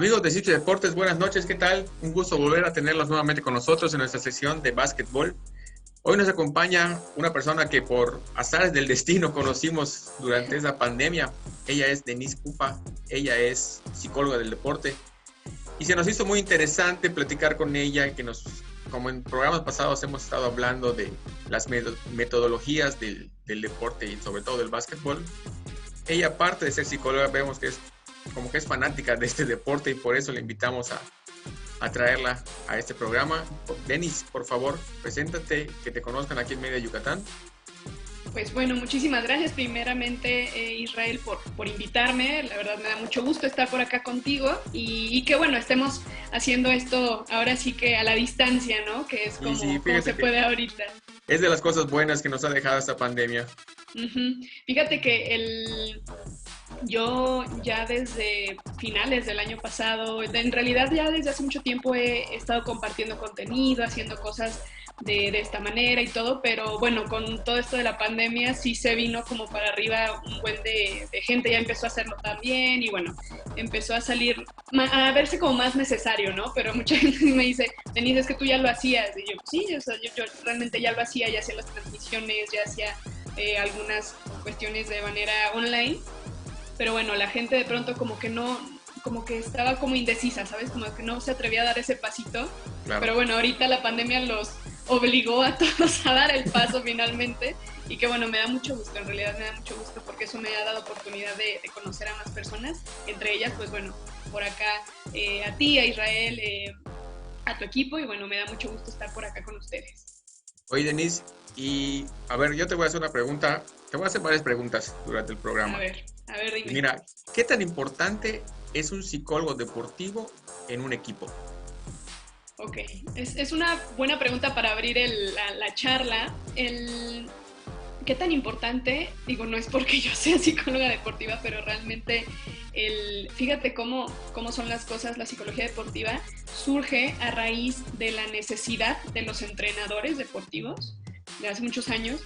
Amigos de Sitio Deportes, buenas noches, ¿qué tal? Un gusto volver a tenerlos nuevamente con nosotros en nuestra sección de básquetbol. Hoy nos acompaña una persona que por azares del destino conocimos durante esa pandemia. Ella es Denise Cupa, ella es psicóloga del deporte. Y se nos hizo muy interesante platicar con ella, como en programas pasados hemos estado hablando de las metodologías del deporte y sobre todo del básquetbol. Ella, aparte de ser psicóloga, vemos que es fanática de este deporte y por eso le invitamos a traerla a este programa. Denise, por favor, preséntate, que te conozcan aquí en Mérida, Yucatán. Pues bueno, muchísimas gracias primeramente, Israel, por invitarme. La verdad me da mucho gusto estar por acá contigo y que bueno, estemos haciendo esto ahora sí que a la distancia, ¿no? Que es como se puede ahorita. Es de las cosas buenas que nos ha dejado esta pandemia. Fíjate que yo ya desde finales del año pasado, en realidad ya desde hace mucho tiempo he estado compartiendo contenido, haciendo cosas de esta manera y todo, pero bueno, con todo esto de la pandemia sí se vino como para arriba un buen de gente, ya empezó a hacerlo también y bueno, empezó a salir, a verse como más necesario, ¿no? Pero mucha gente me dice, Denise, es que tú ya lo hacías, y yo, sí, o sea, yo realmente ya lo hacía, ya hacía las transmisiones, ya hacía algunas cuestiones de manera online, pero bueno, la gente de pronto como que estaba como indecisa, ¿sabes? Como que no se atrevía a dar ese pasito, claro. Pero bueno, ahorita la pandemia los obligó a todos a dar el paso finalmente y que bueno, me da mucho gusto, en realidad me da mucho gusto porque eso me ha dado oportunidad de conocer a más personas, entre ellas pues bueno, por acá a ti, a Israel, a tu equipo y bueno, me da mucho gusto estar por acá con ustedes. Oye, Denise, y a ver, yo te voy a hacer una pregunta, te voy a hacer varias preguntas durante el programa. A ver, dime. Mira, ¿qué tan importante es un psicólogo deportivo en un equipo? Ok, es una buena pregunta para abrir la charla. ¿Qué tan importante? Digo, no es porque yo sea psicóloga deportiva, pero realmente fíjate cómo son las cosas. La psicología deportiva surge a raíz de la necesidad de los entrenadores deportivos de hace muchos años,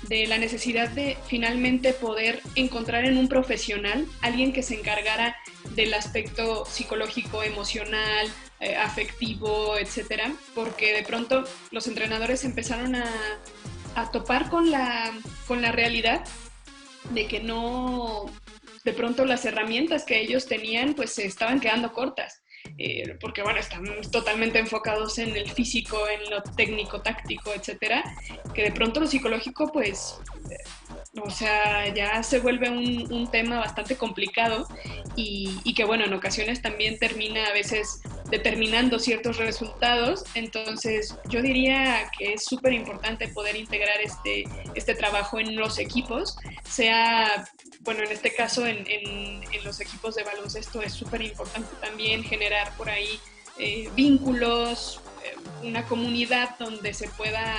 de la necesidad de finalmente poder encontrar en un profesional alguien que se encargara del aspecto psicológico, emocional, afectivo, etcétera, porque de pronto los entrenadores empezaron a topar con la realidad de que no, de pronto las herramientas que ellos tenían pues se estaban quedando cortas. Porque bueno, están totalmente enfocados en el físico, en lo técnico, táctico, etcétera, que de pronto lo psicológico pues, o sea, ya se vuelve un tema bastante complicado y que bueno, en ocasiones también termina a veces determinando ciertos resultados. Entonces yo diría que es súper importante poder integrar este trabajo en los equipos, sea, bueno, en este caso en los equipos de baloncesto es súper importante también generar por ahí vínculos, una comunidad donde se pueda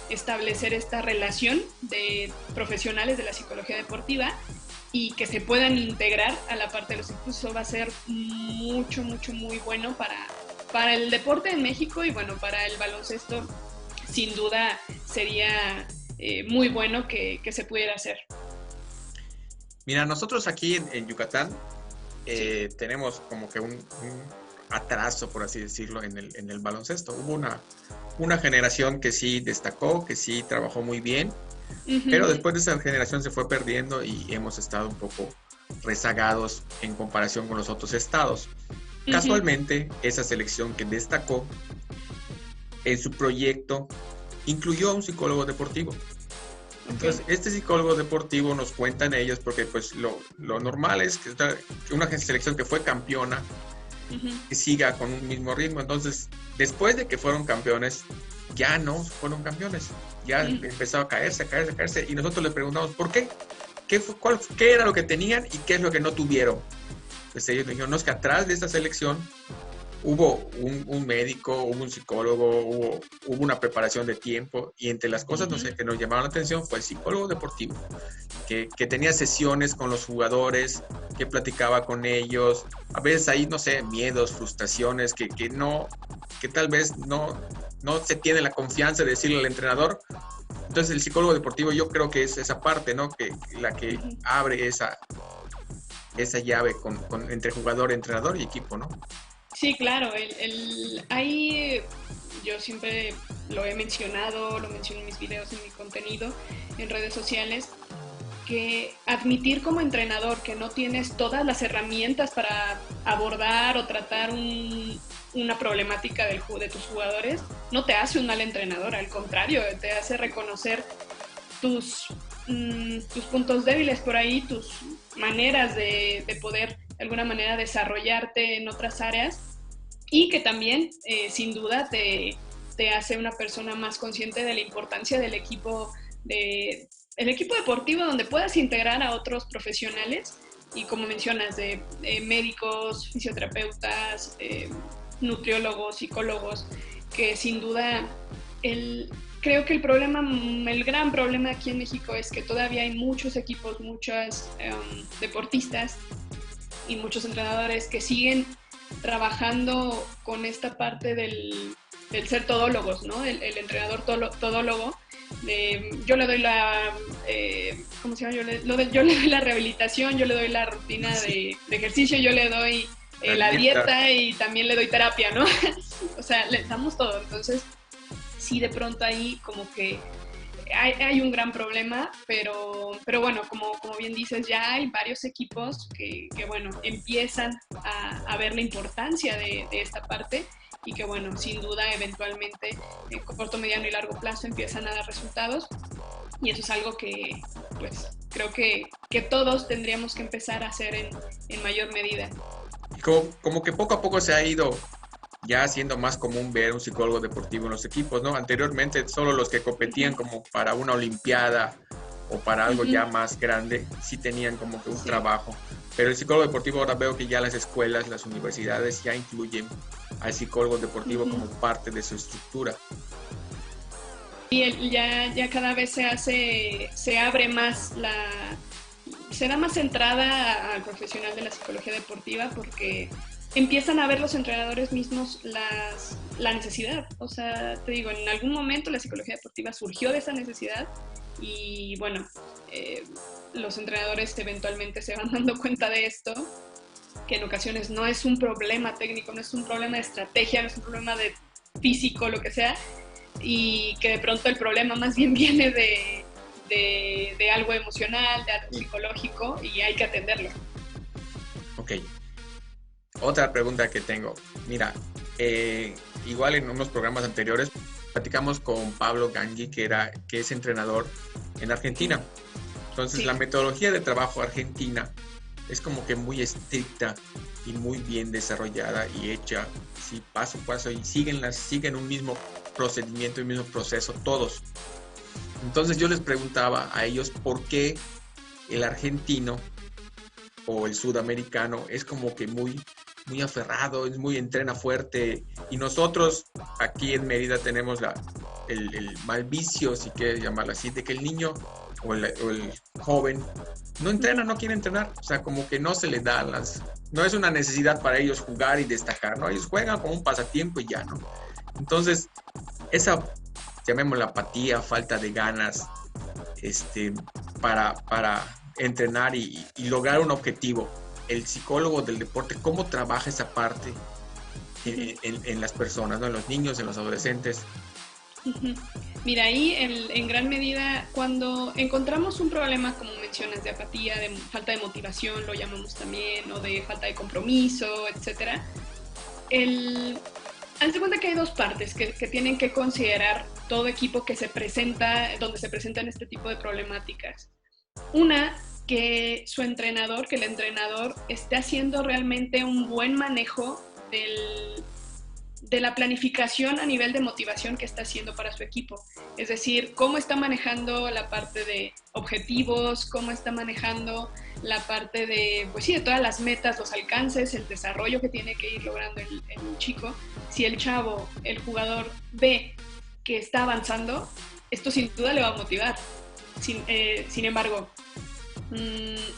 establecer esta relación de profesionales de la psicología deportiva y que se puedan integrar a la parte de los equipos. Eso va a ser muy bueno para el deporte en México y bueno, para el baloncesto sin duda sería muy bueno que se pudiera hacer. Mira, nosotros aquí en Yucatán tenemos como que un atraso, por así decirlo, en el baloncesto. Hubo una generación que sí destacó, que sí trabajó muy bien, pero después de esa generación se fue perdiendo y hemos estado un poco rezagados en comparación con los otros estados. Casualmente, esa selección que destacó en su proyecto incluyó a un psicólogo deportivo. Entonces, este psicólogo deportivo nos cuentan ellos, porque pues lo normal es que una selección que fue campeona que siga con un mismo ritmo. Entonces, después de que fueron campeones, ya no fueron campeones. Ya empezó a caerse. Y nosotros le preguntamos, ¿por qué? ¿Qué era lo que tenían y qué es lo que no tuvieron? Pues ellos dijeron, no, es que atrás de esta selección hubo un médico, hubo un psicólogo, hubo una preparación de tiempo, y entre las cosas que nos llamaron la atención fue el psicólogo deportivo, que tenía sesiones con los jugadores, que platicaba con ellos, a veces ahí, no sé, miedos, frustraciones, que tal vez no se tiene la confianza de decirle al entrenador. Entonces el psicólogo deportivo yo creo que es esa parte, ¿no? Que la que abre esa llave entre jugador, entrenador y equipo, ¿no? Sí, claro, hay, yo siempre lo he mencionado, lo menciono en mis videos, en mi contenido, en redes sociales, que admitir como entrenador que no tienes todas las herramientas para abordar o tratar una problemática de tus jugadores no te hace un mal entrenador, al contrario, te hace reconocer tus, tus puntos débiles por ahí, tus maneras de poder de alguna manera desarrollarte en otras áreas y que también sin duda te hace una persona más consciente de la importancia del equipo, el equipo deportivo donde puedas integrar a otros profesionales y como mencionas, de médicos, fisioterapeutas, nutriólogos, psicólogos, que sin duda creo que el gran problema aquí en México es que todavía hay muchos equipos, muchos deportistas y muchos entrenadores que siguen trabajando con esta parte del ser todólogos, ¿no? El entrenador todólogo. Yo le doy ¿cómo se llama? Yo le doy la rehabilitación, yo le doy la rutina de ejercicio, yo le doy la dieta y también le doy terapia, ¿no? O sea, le damos todo. Entonces, sí, de pronto ahí como que hay un gran problema, pero bueno, como bien dices, ya hay varios equipos que bueno, empiezan a ver la importancia de esta parte y que bueno, sin duda eventualmente en corto, mediano y largo plazo empiezan a dar resultados y eso es algo que pues creo que todos tendríamos que empezar a hacer en mayor medida. Como que poco a poco se ha ido ya siendo más común ver un psicólogo deportivo en los equipos, ¿no? Anteriormente solo los que competían como para una olimpiada o para algo ya más grande sí tenían como que un trabajo. Pero el psicólogo deportivo ahora veo que ya las escuelas, las universidades ya incluyen al psicólogo deportivo como parte de su estructura. Y ya cada vez se abre más se da más entrada al profesional de la psicología deportiva porque empiezan a ver los entrenadores mismos la necesidad. O sea, te digo, en algún momento la psicología deportiva surgió de esa necesidad y bueno, los entrenadores eventualmente se van dando cuenta de esto, que en ocasiones no es un problema técnico, no es un problema de estrategia, no es un problema de físico, lo que sea, y que de pronto el problema más bien viene de algo emocional, de algo psicológico y hay que atenderlo. Ok. Otra pregunta que tengo. Mira, igual en unos programas anteriores platicamos con Pablo Gangi, que es entrenador en Argentina. Entonces, la metodología de trabajo argentina es como que muy estricta y muy bien desarrollada y hecha, sí, paso a paso, y siguen un mismo procedimiento y un mismo proceso todos. Entonces yo les preguntaba a ellos por qué el argentino o el sudamericano es como que muy aferrado, es muy entrena fuerte, y nosotros aquí en Mérida tenemos el mal vicio, si quieres llamarlo así, de que el niño o el joven no entrena, no quiere entrenar, o sea, como que no se le da no es una necesidad para ellos jugar y destacar, ¿no? Ellos juegan como un pasatiempo y ya, ¿no? Entonces, esa, llamémosla apatía, falta de ganas, para entrenar y lograr un objetivo. El psicólogo del deporte, ¿cómo trabaja esa parte en las personas, ¿no? En los niños, en los adolescentes? Mira, ahí en gran medida, cuando encontramos un problema, como mencionas, de apatía, de falta de motivación, lo llamamos también, o de falta de compromiso, etcétera, haz de cuenta que hay dos partes que tienen que considerar todo equipo que se presenta, donde se presentan este tipo de problemáticas. Una, que el entrenador esté haciendo realmente un buen manejo de la planificación a nivel de motivación que está haciendo para su equipo. Es decir, cómo está manejando la parte de objetivos, cómo está manejando la parte de, pues sí, de todas las metas, los alcances, el desarrollo que tiene que ir logrando el chico. Si el chavo, el jugador, ve que está avanzando, esto sin duda le va a motivar. Sin embargo,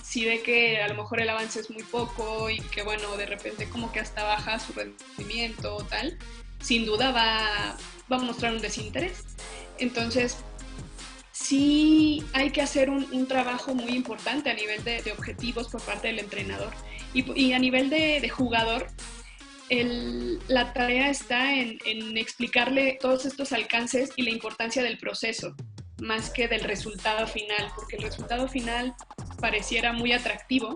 si ve que a lo mejor el avance es muy poco y que bueno, de repente como que hasta baja su rendimiento o tal, sin duda va a mostrar un desinterés. Entonces, sí hay que hacer un trabajo muy importante a nivel de objetivos por parte del entrenador y a nivel de jugador. la tarea está en explicarle todos estos alcances y la importancia del proceso, más que del resultado final, porque el resultado final pareciera muy atractivo,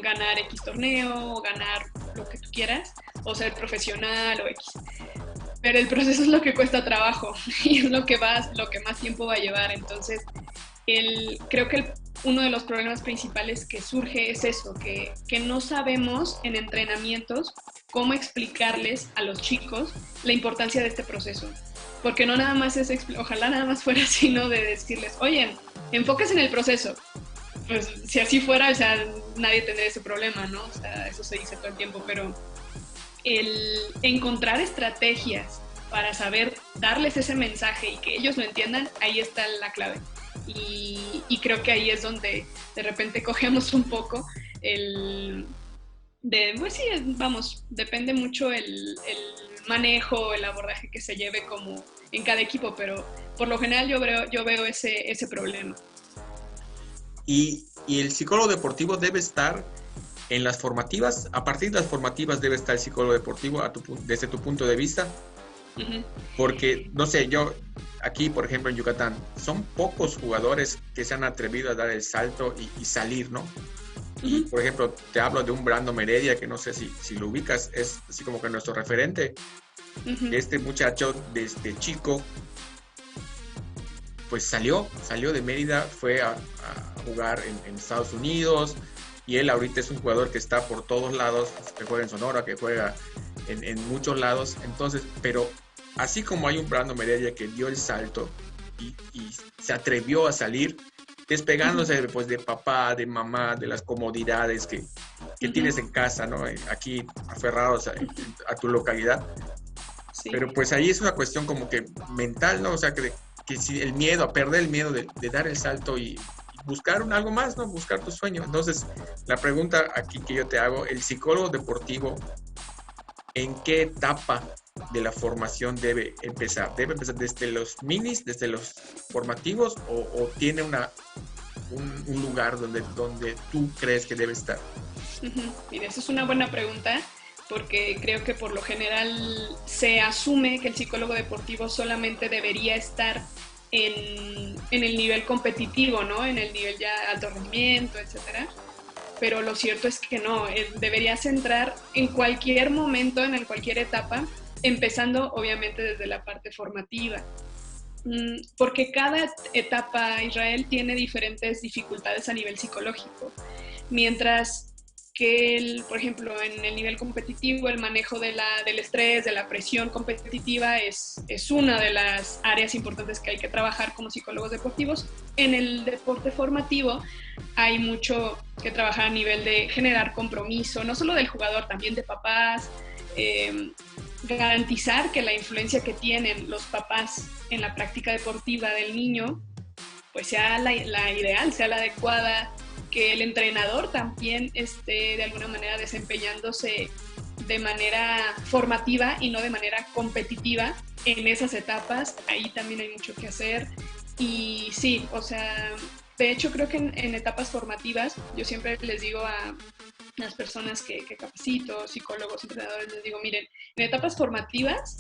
ganar X torneo, o ganar lo que tú quieras, o ser profesional o X. Pero el proceso es lo que cuesta trabajo y es lo que más tiempo va a llevar. Entonces, creo que uno de los problemas principales que surge es eso, que no sabemos en entrenamientos cómo explicarles a los chicos la importancia de este proceso. Porque no nada más es, ojalá nada más fuera así, ¿no? De decirles, oye, enfóquese en el proceso. Pues si así fuera, o sea, nadie tendría ese problema, ¿no? O sea, eso se dice todo el tiempo, pero el encontrar estrategias para saber darles ese mensaje y que ellos lo entiendan, ahí está la clave. Y creo que ahí es donde de repente cogemos un poco pues sí, vamos, depende mucho el manejo, el abordaje que se lleve como en cada equipo, pero por lo general yo veo ese problema. Y el psicólogo deportivo debe estar en las formativas, a partir de las formativas debe estar el psicólogo deportivo desde tu punto de vista, porque, no sé, yo aquí, por ejemplo, en Yucatán, son pocos jugadores que se han atrevido a dar el salto y salir, ¿no? Y, por ejemplo, te hablo de un Brando Meredia, que no sé si lo ubicas, es así como que nuestro referente. Este muchacho, desde chico, pues salió de Mérida, fue a jugar en Estados Unidos, y él ahorita es un jugador que está por todos lados, que juega en Sonora, que juega en muchos lados. Entonces, pero así como hay un Brando Meredia que dio el salto y se atrevió a salir, despegándose pues de papá, de mamá, de las comodidades que tienes en casa, ¿no? Aquí aferrados a tu localidad. Sí. Pero pues ahí es una cuestión como que mental, ¿no? O sea, que si el miedo, a perder el miedo de dar el salto y buscar algo más, ¿no? Buscar tu sueño. Entonces, la pregunta aquí que yo te hago, el psicólogo deportivo, ¿en qué etapa de la formación debe empezar? ¿Debe empezar desde los minis, desde los formativos, o tiene un lugar donde tú crees que debe estar? Mira, esa es una buena pregunta, porque creo que por lo general se asume que el psicólogo deportivo solamente debería estar en el nivel competitivo, ¿no? En el nivel ya alto rendimiento, etcétera. Pero lo cierto es que no, deberías entrar en cualquier momento, en cualquier etapa, empezando obviamente desde la parte formativa. Porque cada etapa, Israel, tiene diferentes dificultades a nivel psicológico. Mientras que, por ejemplo, en el nivel competitivo, el manejo del estrés, de la presión competitiva es una de las áreas importantes que hay que trabajar como psicólogos deportivos. En el deporte formativo hay mucho que trabajar a nivel de generar compromiso, no solo del jugador, también de papás, garantizar que la influencia que tienen los papás en la práctica deportiva del niño pues sea la ideal, sea la adecuada, que el entrenador también esté de alguna manera desempeñándose de manera formativa y no de manera competitiva en esas etapas. Ahí también hay mucho que hacer. Y sí, o sea, de hecho creo que en etapas formativas, yo siempre les digo a las personas que capacito, psicólogos, entrenadores, les digo, miren, en etapas formativas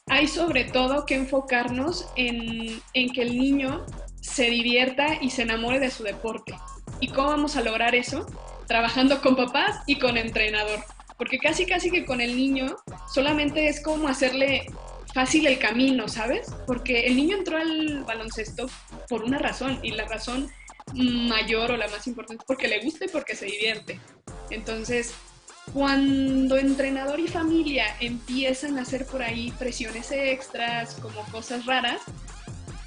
hay sobre todo que enfocarnos en que el niño se divierta y se enamore de su deporte. ¿Y cómo vamos a lograr eso? Trabajando con papás y con entrenador. Porque casi que con el niño solamente es como hacerle fácil el camino, ¿sabes? Porque el niño entró al baloncesto por una razón, y la razón mayor o la más importante es porque le gusta y porque se divierte. Entonces, cuando entrenador y familia empiezan a hacer por ahí presiones extras, como cosas raras,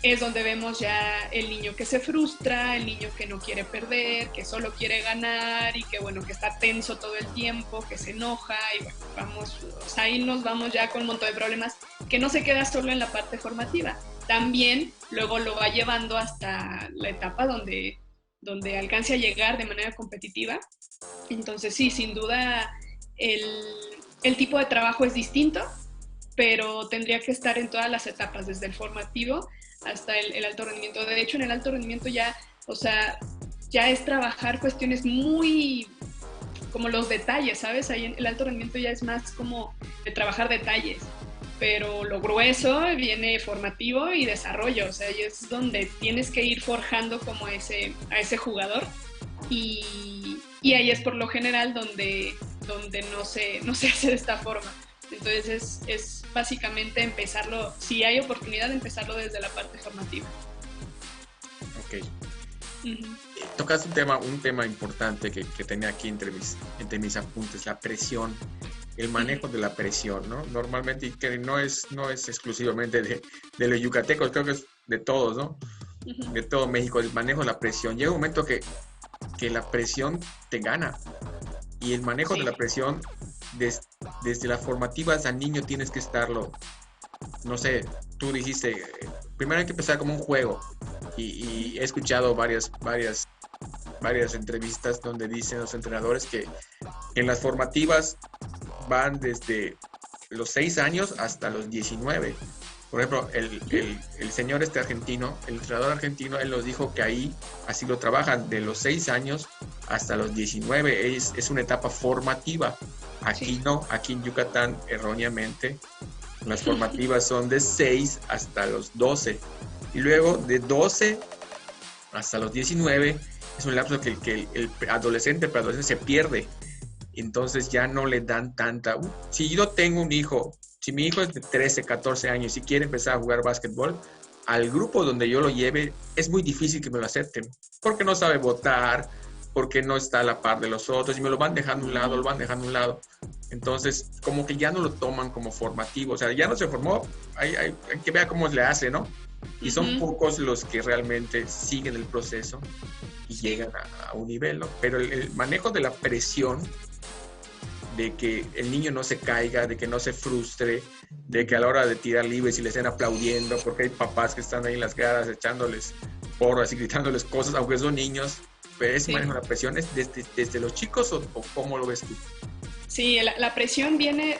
es donde vemos ya el niño que se frustra, el niño que no quiere perder, que solo quiere ganar y que bueno, que está tenso todo el tiempo, que se enoja y bueno, vamos, o sea, ahí nos vamos ya con un montón de problemas, que no se queda solo en la parte formativa. También luego lo va llevando hasta la etapa donde alcance a llegar de manera competitiva. Entonces sí, sin duda el tipo de trabajo es distinto, pero tendría que estar en todas las etapas, desde el formativo hasta el alto rendimiento. De hecho, en el alto rendimiento ya, o sea, ya es trabajar cuestiones muy como los detalles, ¿sabes? Ahí en el alto rendimiento ya es más como de trabajar detalles, pero lo grueso viene formativo y desarrollo, o sea, ahí es donde tienes que ir forjando como a ese jugador y ahí es por lo general donde no se hace de esta forma. Entonces es básicamente empezarlo, si hay oportunidad, de empezarlo desde la parte formativa. Ok. Tocas un tema importante que tenía aquí entre mis apuntes, la presión, el manejo de la presión, ¿no? Normalmente, y que no es exclusivamente de los yucatecos, creo que es de todos, ¿no? De todo México, el manejo de la presión. Llega un momento que la presión te gana, y el manejo de la presión desde las formativas al niño tienes que estarlo, no sé, tú dijiste, primero hay que empezar como un juego, y he escuchado varias entrevistas donde dicen los entrenadores que en las formativas van desde los 6 años hasta los 19. Por ejemplo, el señor argentino, el entrenador argentino, él nos dijo que ahí así lo trabajan, de los 6 años hasta los 19, es una etapa formativa. Aquí no, aquí en Yucatán, erróneamente, las formativas son de 6 hasta los 12. Y luego de 12 hasta los 19 es un lapso que el adolescente, el preadolescente se pierde. Entonces ya no le dan tanta... si yo tengo un hijo, si mi hijo es de 13, 14 años y quiere empezar a jugar básquetbol, al grupo donde yo lo lleve es muy difícil que me lo acepten, porque no sabe votar, porque no está a la par de los otros, y me lo van dejando a un lado, Entonces, como que ya no lo toman como formativo, o sea, ya no se formó, hay que ver cómo le hace, ¿no? Y son pocos los que realmente siguen el proceso y llegan a un nivel, ¿no? Pero el manejo de la presión, de que el niño no se caiga, de que no se frustre, de que a la hora de tirar libres y le estén aplaudiendo, porque hay papás que están ahí en las gradas echándoles porras y gritándoles cosas, aunque son niños, pero ese manejo de la presión es desde los chicos, o ¿cómo lo ves tú? Sí, la presión viene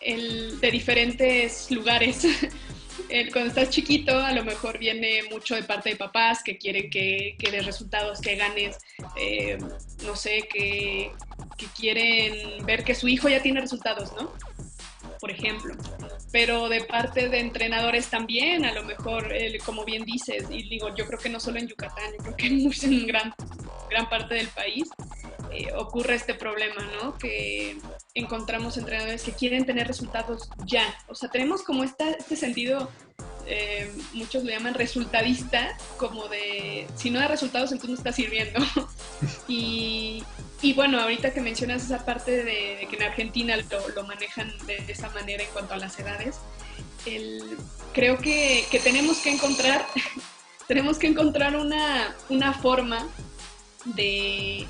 de diferentes lugares. Cuando estás chiquito, a lo mejor viene mucho de parte de papás que quieren que des resultados, que ganes, no sé, que quieren ver que su hijo ya tiene resultados, ¿no? Por ejemplo. Pero de parte de entrenadores también, a lo mejor, como bien dices, y digo, yo creo que no solo en Yucatán, yo creo que en gran parte del país ocurre este problema, ¿no? Que encontramos entrenadores que quieren tener resultados ya. O sea, tenemos como este sentido, muchos lo llaman resultadista, como de, si no da resultados, entonces no está sirviendo. Y bueno, ahorita que mencionas esa parte de que en Argentina lo manejan de esa manera en cuanto a las edades, creo que tenemos que encontrar una forma de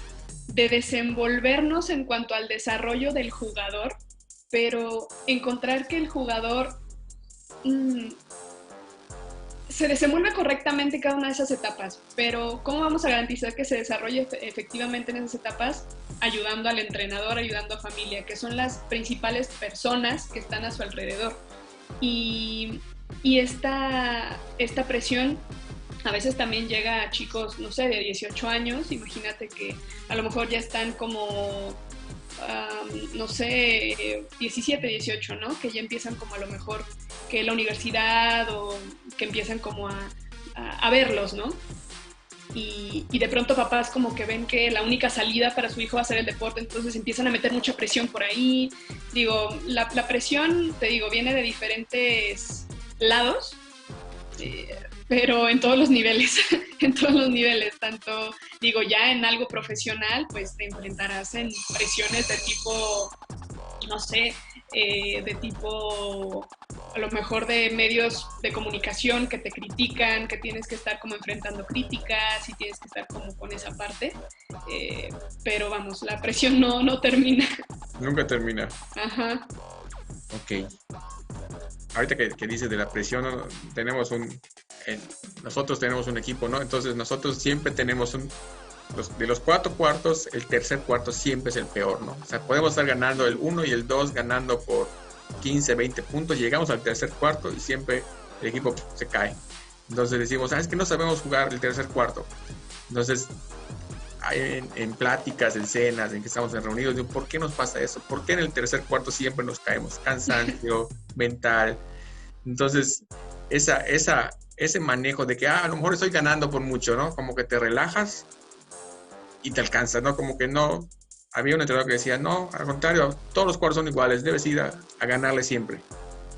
desenvolvernos en cuanto al desarrollo del jugador, pero encontrar que el jugador se desenvuelve correctamente cada una de esas etapas, pero ¿cómo vamos a garantizar que se desarrolle efectivamente en esas etapas? Ayudando al entrenador, ayudando a familia, que son las principales personas que están a su alrededor. Y esta presión a veces también llega a chicos, no sé, de 18 años, imagínate que a lo mejor ya están como, no sé, 17, 18, ¿no? Que ya empiezan como a lo mejor que la universidad, o que empiezan como a verlos, ¿no? Y de pronto papás como que ven que la única salida para su hijo va a ser el deporte, entonces empiezan a meter mucha presión por ahí. Digo, la presión, te digo, viene de diferentes lados, pero en todos los niveles, tanto, digo, ya en algo profesional, pues te enfrentarás en presiones de tipo, no sé, de tipo, a lo mejor de medios de comunicación que te critican, que tienes que estar como enfrentando críticas y tienes que estar como con esa parte, pero vamos, la presión no termina. Nunca termina. Ajá. Ok. Ahorita que dices de la presión, nosotros tenemos un equipo, ¿no? Entonces nosotros siempre tenemos de los 4 cuartos, el tercer cuarto siempre es el peor, ¿no? O sea, podemos estar ganando el 1 y el 2, ganando por 15, 20 puntos, llegamos al tercer cuarto y siempre el equipo se cae. Entonces decimos, es que no sabemos jugar el tercer cuarto. Entonces, en pláticas, en cenas, en que estamos reunidos, digo, ¿por qué nos pasa eso? ¿Por qué en el tercer cuarto siempre nos caemos? Cansancio mental. Entonces, ese manejo de que a lo mejor estoy ganando por mucho, ¿no? Como que te relajas y te alcanza, ¿no? Como que no. Había un entrenador que decía, no, al contrario, todos los cuartos son iguales, debes ir a ganarle siempre.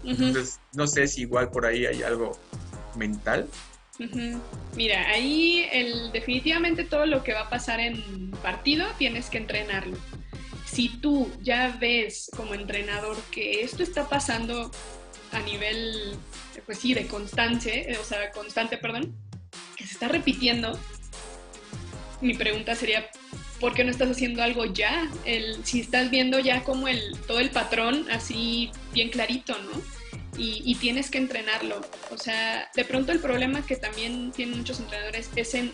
Entonces, no sé si igual por ahí hay algo mental. Mira, ahí definitivamente todo lo que va a pasar en partido tienes que entrenarlo. Si tú ya ves como entrenador que esto está pasando a nivel, pues sí, de constante, perdón, que se está repitiendo, mi pregunta sería, ¿por qué no estás haciendo algo ya? Si estás viendo ya como todo el patrón así bien clarito, ¿no? Y tienes que entrenarlo. O sea, de pronto el problema que también tienen muchos entrenadores es en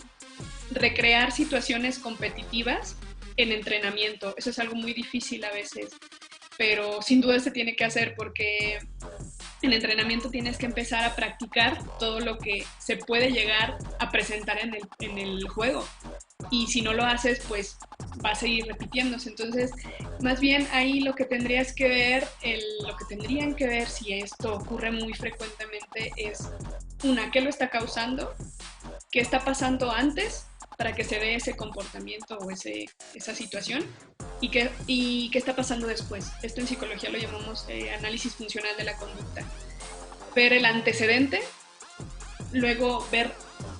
recrear situaciones competitivas en entrenamiento. Eso es algo muy difícil a veces, pero sin duda se tiene que hacer porque en entrenamiento tienes que empezar a practicar todo lo que se puede llegar a presentar en el juego. Y si no lo haces, pues va a seguir repitiéndose. Entonces, más bien ahí lo que tendrían que ver si esto ocurre muy frecuentemente es, ¿qué lo está causando? ¿Qué está pasando antes para que se dé ese comportamiento o esa situación? ¿Y qué está pasando después? Esto en psicología lo llamamos análisis funcional de la conducta. Ver el antecedente, luego ver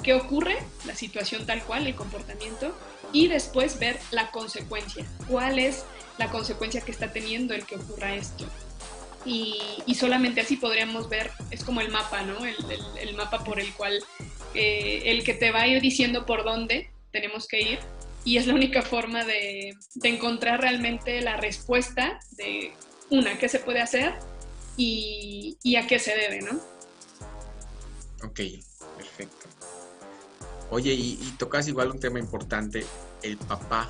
qué ocurre, la situación tal cual, el comportamiento, y después ver la consecuencia. ¿Cuál es la consecuencia que está teniendo el que ocurra esto? Y solamente así podríamos ver, es como el mapa, ¿no? El mapa por el cual, el que te va a ir diciendo por dónde tenemos que ir, y es la única forma de encontrar realmente la respuesta de, qué se puede hacer y a qué se debe, ¿no? Ok, perfecto. Oye, y tocas igual un tema importante, el papá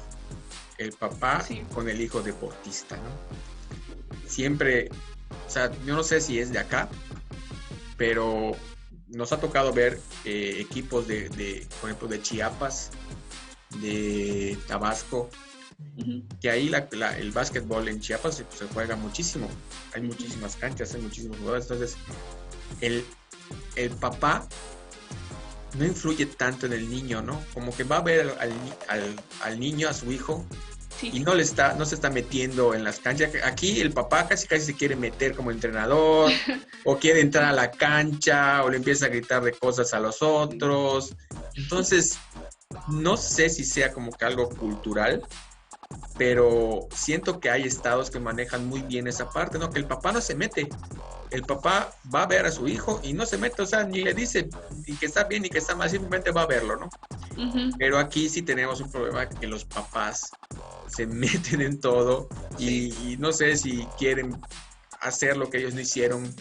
sí, con el hijo deportista, ¿no? Siempre, o sea, yo no sé si es de acá, pero nos ha tocado ver equipos por ejemplo, de Chiapas, de Tabasco, que ahí el básquetbol en Chiapas se juega muchísimo, hay muchísimas canchas, hay muchísimos jugadores, entonces el papá no influye tanto en el niño, ¿no? Como que va a ver al niño, a su hijo, sí, y no se está metiendo en las canchas. Aquí el papá casi se quiere meter como entrenador, o quiere entrar a la cancha, o le empieza a gritar de cosas a los otros. Entonces, no sé si sea como que algo cultural, pero siento que hay estados que manejan muy bien esa parte, ¿no? Que el papá no se mete. El papá va a ver a su hijo y no se mete, o sea, ni le dice ni que está bien ni que está mal, simplemente va a verlo, ¿no? Pero aquí sí tenemos un problema que los papás se meten en todo y no sé si quieren hacer lo que ellos no hicieron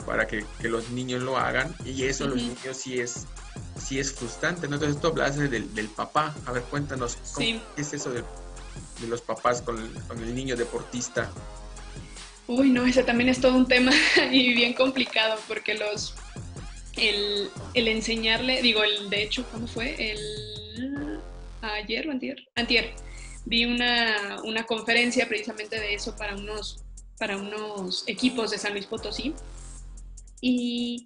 para que los niños lo hagan, y eso los niños sí es frustrante, ¿no? Entonces tú hablaste del papá. A ver, cuéntanos, ¿qué es eso de los papás con el niño deportista? Uy, no, ese también es todo un tema y bien complicado, porque el enseñarle, de hecho, ¿cuándo fue? ¿Ayer o antier? Antier. Vi una conferencia precisamente de eso para unos equipos de San Luis Potosí. Y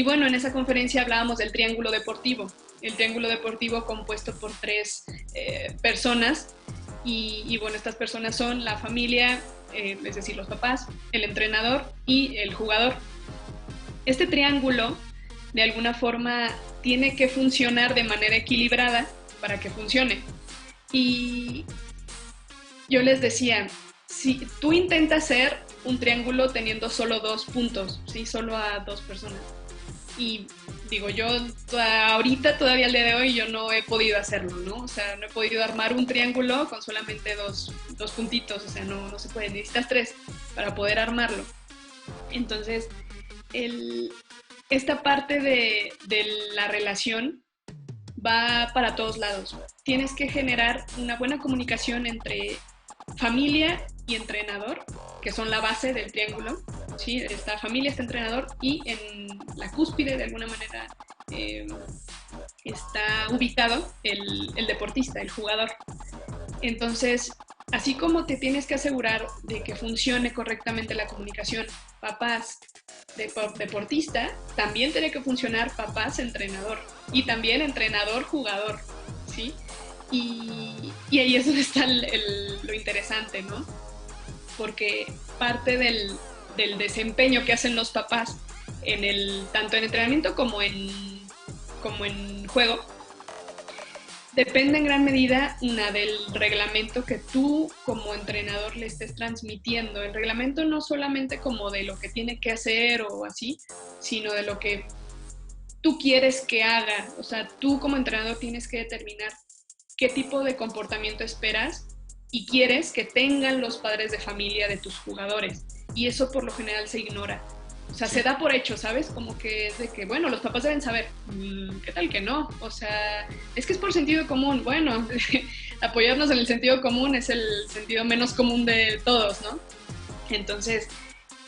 bueno, en esa conferencia hablábamos del triángulo deportivo. El triángulo deportivo compuesto por 3 personas. Y bueno, estas personas son la familia, es decir, los papás, el entrenador y el jugador. Este triángulo, de alguna forma, tiene que funcionar de manera equilibrada para que funcione. Y yo les decía, si tú intentas hacer un triángulo teniendo solo 2 puntos, ¿sí? Solo a 2 personas. Y yo ahorita, todavía al día de hoy, yo no he podido hacerlo, ¿no? O sea, no he podido armar un triángulo con solamente dos puntitos, o sea, no se puede, necesitas 3 para poder armarlo. Entonces, esta parte de la relación va para todos lados. Tienes que generar una buena comunicación entre familia y entrenador, que son la base del triángulo, ¿sí? Está familia, está entrenador, y en la cúspide, de alguna manera, está ubicado el deportista, el jugador. Entonces, así como te tienes que asegurar de que funcione correctamente la comunicación papás deportista, también tiene que funcionar papás entrenador y también entrenador jugador, ¿sí? Y ahí es donde está lo interesante, ¿no? Porque parte del desempeño que hacen los papás tanto en entrenamiento como en juego depende en gran medida del reglamento que tú como entrenador le estés transmitiendo. El reglamento no solamente como de lo que tiene que hacer o así, sino de lo que tú quieres que haga. O sea, tú como entrenador tienes que determinar qué tipo de comportamiento esperas y quieres que tengan los padres de familia de tus jugadores. Y eso por lo general se ignora. O sea, se da por hecho, ¿sabes? Como que es de que, bueno, los papás deben saber. ¿Qué tal que no? O sea, es que es por sentido común. Bueno, apoyarnos en el sentido común es el sentido menos común de todos, ¿no? Entonces,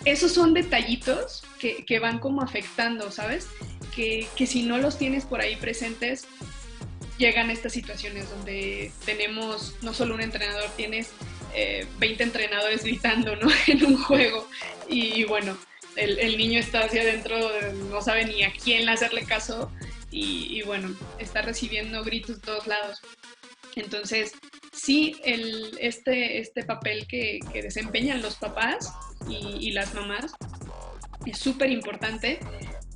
esos son detallitos que van como afectando, ¿sabes? Que si no los tienes por ahí presentes, llegan estas situaciones donde tenemos no solo un entrenador, tienes 20 entrenadores gritando, ¿no? En un juego. Y bueno, el niño está hacia adentro, no sabe ni a quién hacerle caso y bueno, está recibiendo gritos de todos lados. Entonces, sí, este papel que desempeñan los papás y las mamás es súper importante,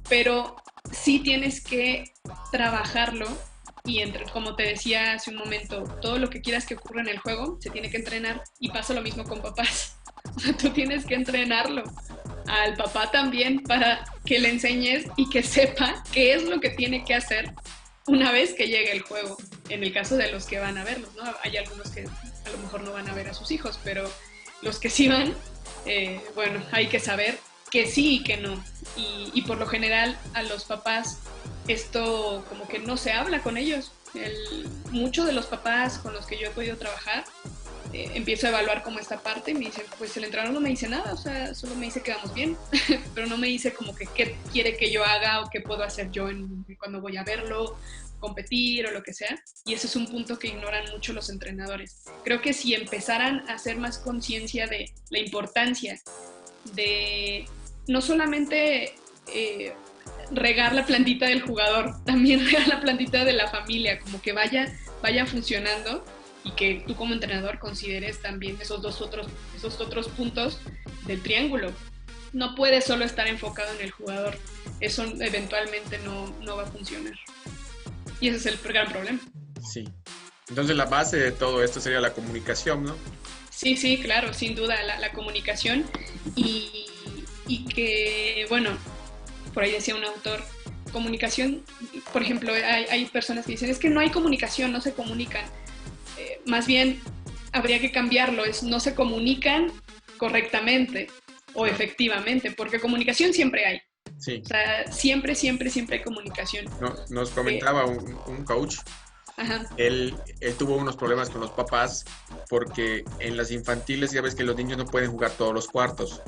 pero sí tienes que trabajarlo y como te decía hace un momento, todo lo que quieras que ocurra en el juego se tiene que entrenar y pasa lo mismo con papás. O sea, tú tienes que entrenarlo al papá también para que le enseñes y que sepa qué es lo que tiene que hacer una vez que llegue el juego. En el caso de los que van a verlos, ¿no? Hay algunos que a lo mejor no van a ver a sus hijos, pero los que sí van, bueno, hay que saber que sí y que no. Y por lo general a los papás esto como que no se habla con ellos. Muchos de los papás con los que yo he podido trabajar, empiezo a evaluar como esta parte y me dicen, pues el entrenador no me dice nada, o sea, solo me dice que vamos bien, pero no me dice como que qué quiere que yo haga o qué puedo hacer yo cuando voy a verlo, competir o lo que sea. Y ese es un punto que ignoran mucho los entrenadores. Creo que si empezaran a hacer más conciencia de la importancia de no solamente regar la plantita del jugador, también regar la plantita de la familia, como que vaya funcionando y que tú como entrenador consideres también esos otros puntos del triángulo. No puedes solo estar enfocado en el jugador, eso eventualmente no va a funcionar. Y ese es el gran problema. Sí. Entonces la base de todo esto sería la comunicación, ¿no? Sí, sí, claro, sin duda, la comunicación y que, bueno, por ahí decía un autor, comunicación, por ejemplo, hay personas que dicen, es que no hay comunicación, no se comunican. Más bien, habría que cambiarlo, no se comunican correctamente o efectivamente, porque comunicación siempre hay. Sí. O sea, siempre hay comunicación. Nos comentaba un coach. Ajá. Él tuvo unos problemas con los papás porque en las infantiles ya ves que los niños no pueden jugar todos los cuartos.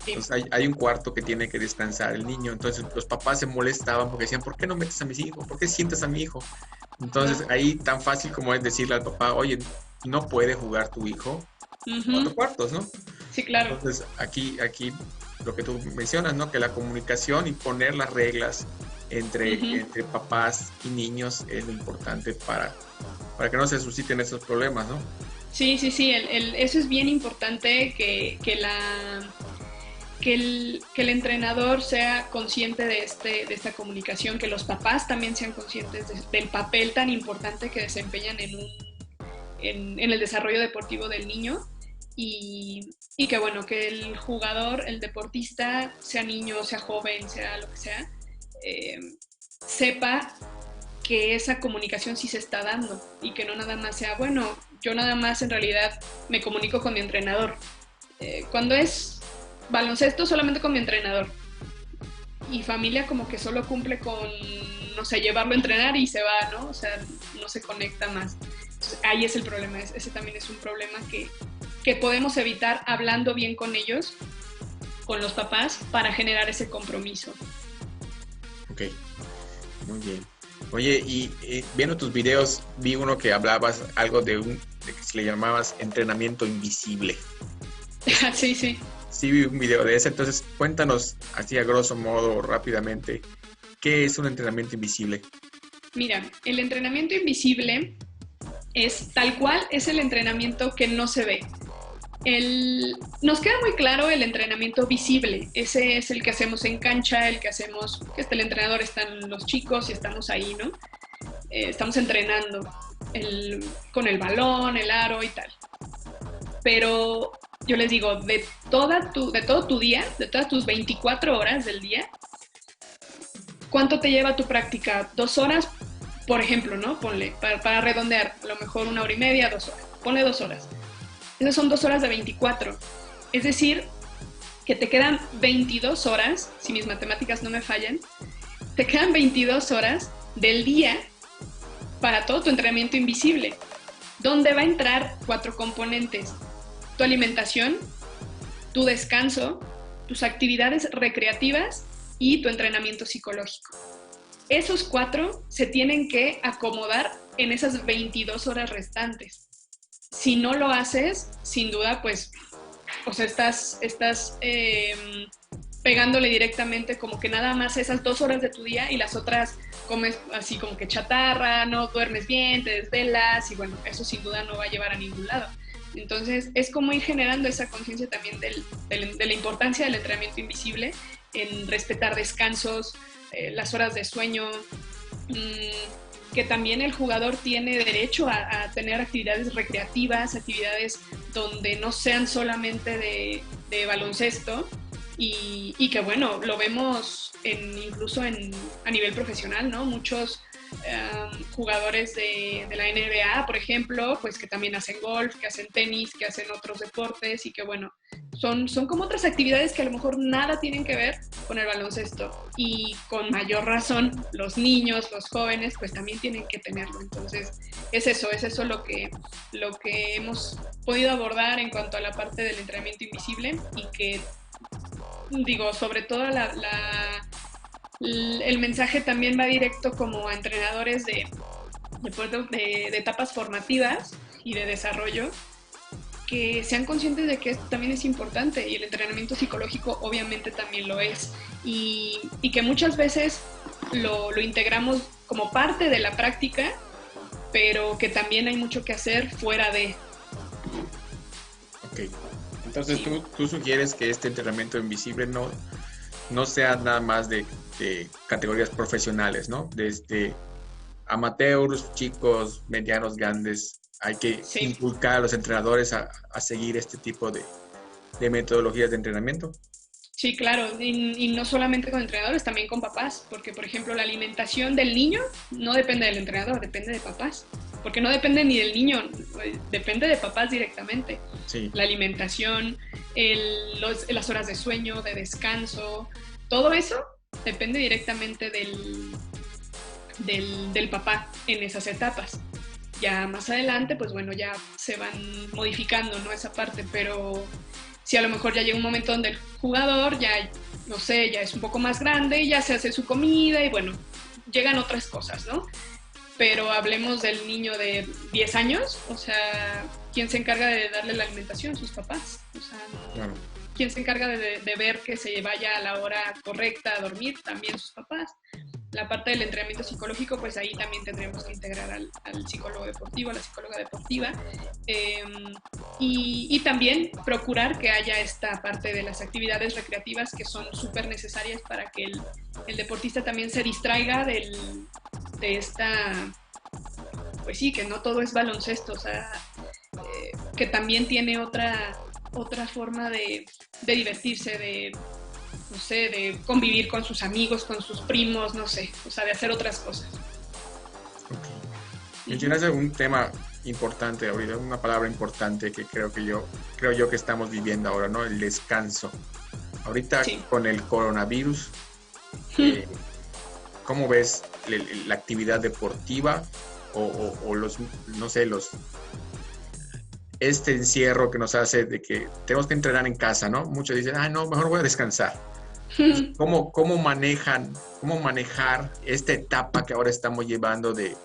Sí. Entonces hay un cuarto que tiene que descansar el niño. Entonces los papás se molestaban porque decían, ¿por qué no metes a mis hijos? ¿Por qué sientas a mi hijo? Entonces ahí tan fácil como es decirle al papá, oye, no puede jugar tu hijo cuatro cuartos, ¿no? Sí, claro. Entonces aquí lo que tú mencionas, ¿no? Que la comunicación y poner las reglas entre papás y niños es lo importante para que no se susciten esos problemas, ¿no? Sí, eso es bien importante que el entrenador sea consciente de esta comunicación, que los papás también sean conscientes del papel tan importante que desempeñan en el desarrollo deportivo del niño y que bueno, que el jugador, el deportista, sea niño, sea joven, sea lo que sea, sepa que esa comunicación sí se está dando y que no nada más sea, bueno, yo nada más en realidad me comunico con mi entrenador. Cuando es baloncesto, solamente con mi entrenador. Y familia como que solo cumple con, no sé, llevarlo a entrenar y se va, ¿no? O sea, no se conecta más. Entonces, ahí es el problema. Ese también es un problema que podemos evitar hablando bien con ellos, con los papás, para generar ese compromiso. Ok, muy bien. Oye, y viendo tus videos, vi uno que hablabas algo de que se le llamabas entrenamiento invisible. Sí, sí. Sí, vi un video de ese, entonces cuéntanos así a grosso modo, rápidamente, ¿qué es un entrenamiento invisible? Mira, el entrenamiento invisible es tal cual, es el entrenamiento que no se ve. Nos queda muy claro el entrenamiento visible. Ese es el que hacemos en cancha, el que hacemos, que está el entrenador, están los chicos y estamos ahí, ¿no? Estamos entrenando con el balón, el aro y tal. Pero yo les digo, de todo tu día, de todas tus 24 horas del día, ¿cuánto te lleva tu práctica? 2 horas, por ejemplo, ¿no? Ponle, para redondear, a lo mejor 1 hora y media, 2 horas. Ponle 2 horas. Esas son 2 horas de 24. Es decir, que te quedan 22 horas, si mis matemáticas no me fallan, te quedan 22 horas del día para todo tu entrenamiento invisible, donde va a entrar 4 componentes: tu alimentación, tu descanso, tus actividades recreativas y tu entrenamiento psicológico. Esos 4 se tienen que acomodar en esas 22 horas restantes. Si no lo haces, sin duda, pues, o sea, estás pegándole directamente como que nada más esas 2 horas de tu día y las otras comes así como que chatarra, no duermes bien, te desvelas y bueno, eso sin duda no va a llevar a ningún lado. Entonces, es como ir generando esa conciencia también de la importancia del entrenamiento invisible en respetar descansos, las horas de sueño, que también el jugador tiene derecho a tener actividades recreativas, actividades donde no sean solamente de baloncesto y que bueno, lo vemos incluso a nivel profesional, ¿no? Muchos jugadores de la NBA, por ejemplo, pues que también hacen golf, que hacen tenis, que hacen otros deportes y que bueno, son como otras actividades que a lo mejor nada tienen que ver con el baloncesto y con mayor razón los niños, los jóvenes, pues también tienen que tenerlo. Entonces es eso lo que hemos podido abordar en cuanto a la parte del entrenamiento invisible y que digo, sobre todo el mensaje también va directo como a entrenadores de etapas formativas y de desarrollo, que sean conscientes de que esto también es importante y el entrenamiento psicológico obviamente también lo es y que muchas veces lo integramos como parte de la práctica, pero que también hay mucho que hacer fuera de. Ok, entonces Sí. tú sugieres que este entrenamiento invisible no sea nada más de categorías profesionales, ¿no? Desde amateurs, chicos, medianos, grandes, hay que Sí. inculcar a los entrenadores a seguir este tipo de metodologías de entrenamiento. Sí, claro, y no solamente con entrenadores, también con papás, porque por ejemplo la alimentación del niño no depende del entrenador, depende de papás, porque no depende ni del niño, depende de papás directamente. Sí. La alimentación, las horas de sueño, de descanso, todo eso depende directamente del papá en esas etapas. Ya más adelante, pues bueno, ya se van modificando, ¿no? Esa parte, pero si a lo mejor ya llega un momento donde el jugador ya, no sé, ya es un poco más grande, ya se hace su comida y bueno, llegan otras cosas, ¿no? Pero hablemos del niño de 10 años, o sea, ¿quién se encarga de darle la alimentación? Sus papás. O sea, Claro. ¿quién se encarga de ver que se vaya a la hora correcta a dormir? También sus papás. La parte del entrenamiento psicológico, pues ahí también tendremos que integrar al psicólogo deportivo, a la psicóloga deportiva, y también procurar que haya esta parte de las actividades recreativas que son súper necesarias para que el deportista también se distraiga de esta, pues sí, que no todo es baloncesto, o sea, que también tiene otra forma de divertirse, no sé, de convivir con sus amigos, con sus primos, no sé, o sea, de hacer otras cosas. Okay. Mencionaste un tema importante ahorita, una palabra importante que creo yo que estamos viviendo ahora, ¿no? El descanso. Ahorita Sí. con el coronavirus, ¿cómo ves la actividad deportiva o los, no sé, encierro que nos hace de que tenemos que entrenar en casa, ¿no? Muchos dicen, no, mejor voy a descansar. ¿Cómo manejar esta etapa que ahora estamos llevando de,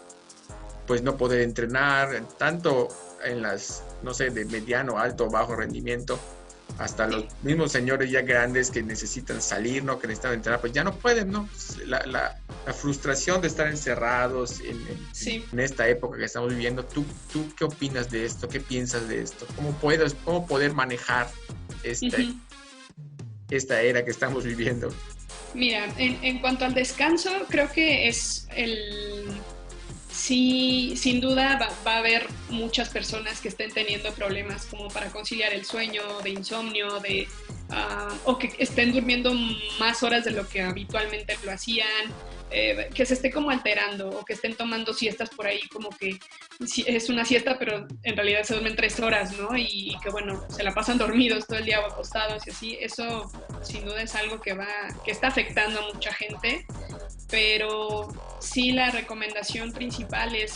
pues, no poder entrenar, tanto en las, no sé, de mediano, alto, bajo rendimiento, hasta los mismos señores ya grandes que necesitan salir, ¿no? Que necesitan entrenar, pues ya no pueden, ¿no? La frustración de estar encerrados en esta época que estamos viviendo. ¿Tú qué opinas de esto? ¿Qué piensas de esto? ¿Cómo poder manejar esta era que estamos viviendo? Mira, en cuanto al descanso, creo que sí, sin duda va a haber muchas personas que estén teniendo problemas como para conciliar el sueño, de insomnio, o que estén durmiendo más horas de lo que habitualmente lo hacían, que se esté como alterando o que estén tomando siestas por ahí como que es una siesta pero en realidad se duermen 3 horas, ¿no? Y que bueno, se la pasan dormidos todo el día o acostados y así. Eso sin duda es algo que está afectando a mucha gente, pero sí la recomendación principal es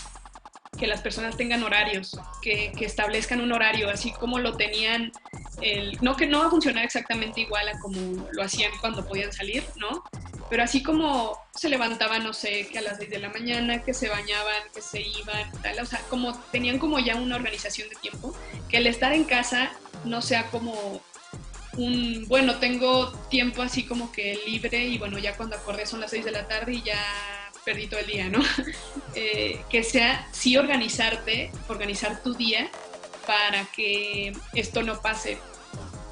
que las personas tengan horarios, que establezcan un horario, así como lo tenían, no que no va a funcionar exactamente igual a como lo hacían cuando podían salir, ¿no? Pero así como se levantaban, no sé, que a las 6 de la mañana, que se bañaban, que se iban, tal, o sea, como tenían como ya una organización de tiempo, que el estar en casa no sea como bueno, tengo tiempo así como que libre y bueno, ya cuando acordé son las 6 de la tarde y ya perdí todo el día, ¿no? Que sea, sí organizar tu día para que esto no pase.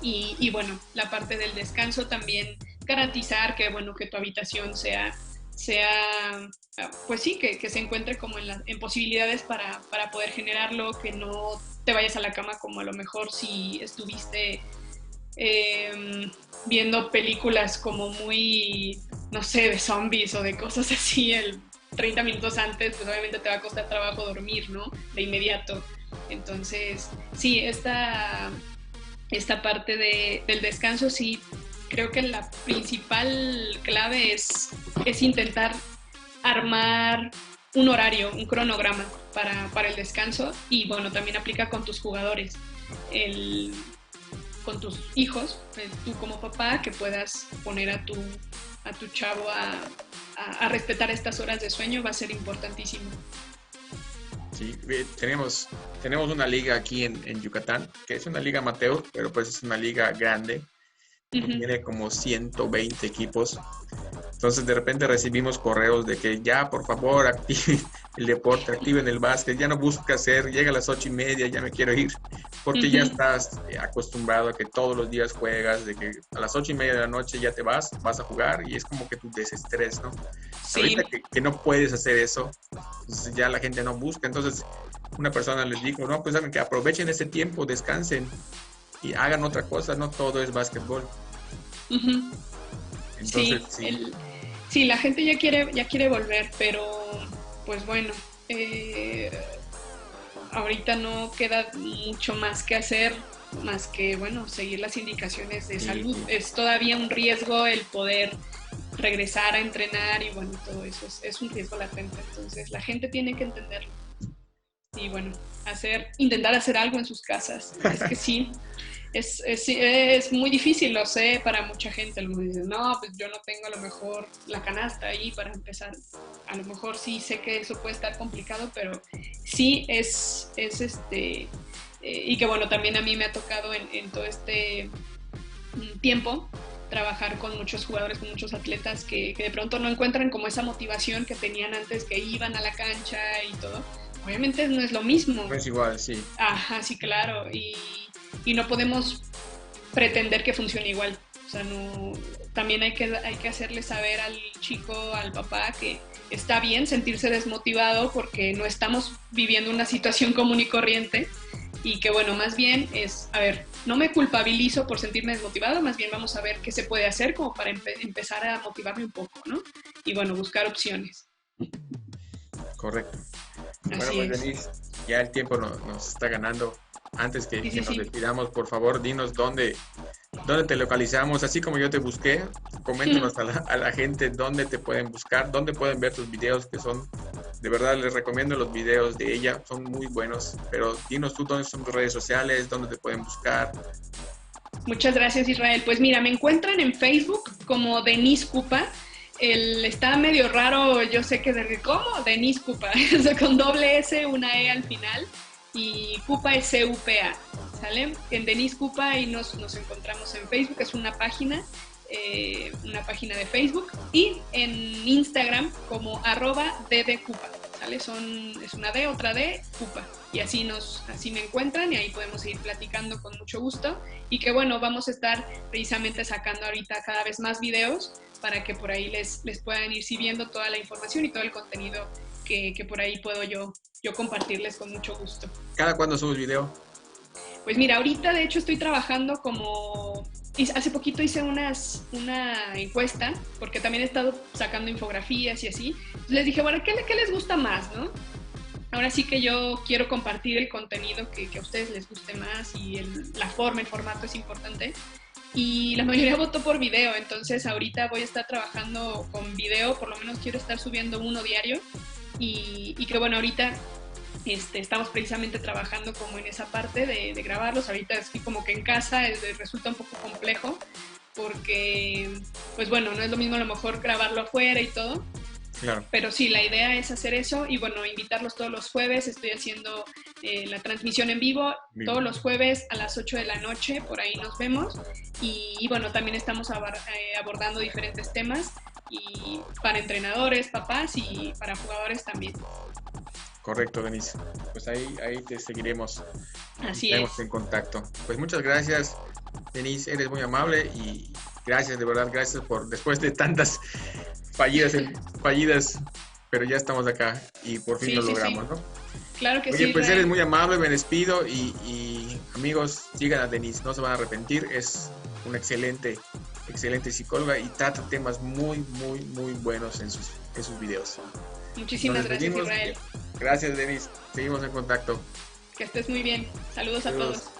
Y bueno, la parte del descanso también, garantizar que, bueno, que tu habitación sea pues sí, que se encuentre como en posibilidades para poder generarlo, que no te vayas a la cama como a lo mejor si estuviste viendo películas como muy, no sé, de zombies o de cosas así 30 minutos antes, pues obviamente te va a costar trabajo dormir, ¿no? De inmediato. Entonces, sí, esta parte del descanso, sí, creo que la principal clave es intentar armar un horario, un cronograma para el descanso y bueno, también aplica con tus jugadores. Con tus hijos, tú como papá, que puedas poner a tu chavo a respetar estas horas de sueño va a ser importantísimo. Sí, tenemos una liga aquí en Yucatán, que es una liga amateur, pero pues es una liga grande, tiene como 120 equipos. Entonces de repente recibimos correos de que ya por favor activen el deporte, activen el básquet, ya no busco qué hacer, llega a las 8:30, ya me quiero ir, porque ya estás acostumbrado a que todos los días juegas, de que a las 8:30 de la noche ya te vas a jugar y es como que tu desestrés, ¿no? Sí. Ahorita que no puedes hacer eso, entonces ya la gente no busca. Entonces una persona les dijo, no, pues saben que aprovechen ese tiempo, descansen y hagan otra cosa, no todo es básquetbol. Entonces, sí, la gente ya quiere volver, pero pues bueno, ahorita no queda mucho más que hacer, más que, bueno, seguir las indicaciones de salud. Es todavía un riesgo el poder regresar a entrenar y bueno, todo eso es un riesgo latente. Entonces la gente tiene que entenderlo. Y bueno, intentar hacer algo en sus casas. Es que sí. Es muy difícil, lo sé, para mucha gente. Algunos dicen, no, pues yo no tengo a lo mejor la canasta ahí para empezar. A lo mejor sí sé que eso puede estar complicado, pero sí es y que bueno, también a mí me ha tocado en todo este tiempo trabajar con muchos jugadores, con muchos atletas que de pronto no encuentran como esa motivación que tenían antes, que iban a la cancha y todo. Obviamente no es lo mismo. No es igual, sí. Ajá, sí, claro. Y no podemos pretender que funcione igual. O sea, no, también hay que hacerle saber al chico, al papá, que está bien sentirse desmotivado porque no estamos viviendo una situación común y corriente y que bueno, más bien es, a ver, no me culpabilizo por sentirme desmotivado, más bien vamos a ver qué se puede hacer como para empezar a motivarme un poco, ¿no? Y bueno, buscar opciones. Correcto. Bueno, pues Denise, ya el tiempo nos está ganando. Antes que nos despidamos, por favor, dinos dónde te localizamos, así como yo te busqué. Coméntanos a la gente dónde te pueden buscar, dónde pueden ver tus videos, que son, de verdad, les recomiendo los videos de ella, son muy buenos. Pero dinos tú dónde son tus redes sociales, dónde te pueden buscar. Muchas gracias, Israel. Pues mira, me encuentran en Facebook como Denise Cupa. Está medio raro, yo sé que ¿cómo? Denise Cupa, o sea, con doble S, una E al final, y Cupa es C-U-P-A, ¿sale? En Denise Cupa ahí nos encontramos en Facebook, es una página de Facebook, y en Instagram como @ddcupa, ¿sale? Es una D, otra D, Cupa, y así me encuentran y ahí podemos seguir platicando con mucho gusto, y que bueno, vamos a estar precisamente sacando ahorita cada vez más videos para que por ahí les puedan ir siguiendo toda la información y todo el contenido que por ahí puedo yo compartirles con mucho gusto. ¿Cada cuándo subes video? Pues mira, ahorita de hecho estoy trabajando hace poquito hice una encuesta, porque también he estado sacando infografías y así. Entonces les dije, bueno, ¿qué les gusta más, no? Ahora sí que yo quiero compartir el contenido que a ustedes les guste más, y la forma, el formato es importante. Y la mayoría votó por video, entonces ahorita voy a estar trabajando con video, por lo menos quiero estar subiendo uno diario, y que bueno, ahorita estamos precisamente trabajando como en esa parte de grabarlos. Ahorita estoy como que en casa, resulta un poco complejo, porque pues bueno, no es lo mismo a lo mejor grabarlo afuera y todo. Claro. Pero sí, la idea es hacer eso y bueno, invitarlos todos los jueves. Estoy haciendo la transmisión en vivo todos los jueves a las 8 de la noche, por ahí nos vemos. Y bueno, también estamos abordando diferentes temas, y para entrenadores, papás, y para jugadores también. Correcto, Denise. Pues ahí te seguiremos. Así Estaremos en contacto. Pues muchas gracias, Denise. Eres muy amable y gracias, de verdad, gracias por, después de tantas fallidas, pero ya estamos acá y por fin lo logramos, ¿no? Claro que Oye, sí. Pues eres muy amable, me despido y amigos, sigan a Denise, no se van a arrepentir. Es una excelente psicóloga y trata temas muy, muy, muy buenos en sus videos. Muchísimas gracias, Israel. Gracias, Denise. Seguimos en contacto. Que estés muy bien. Saludos a todos.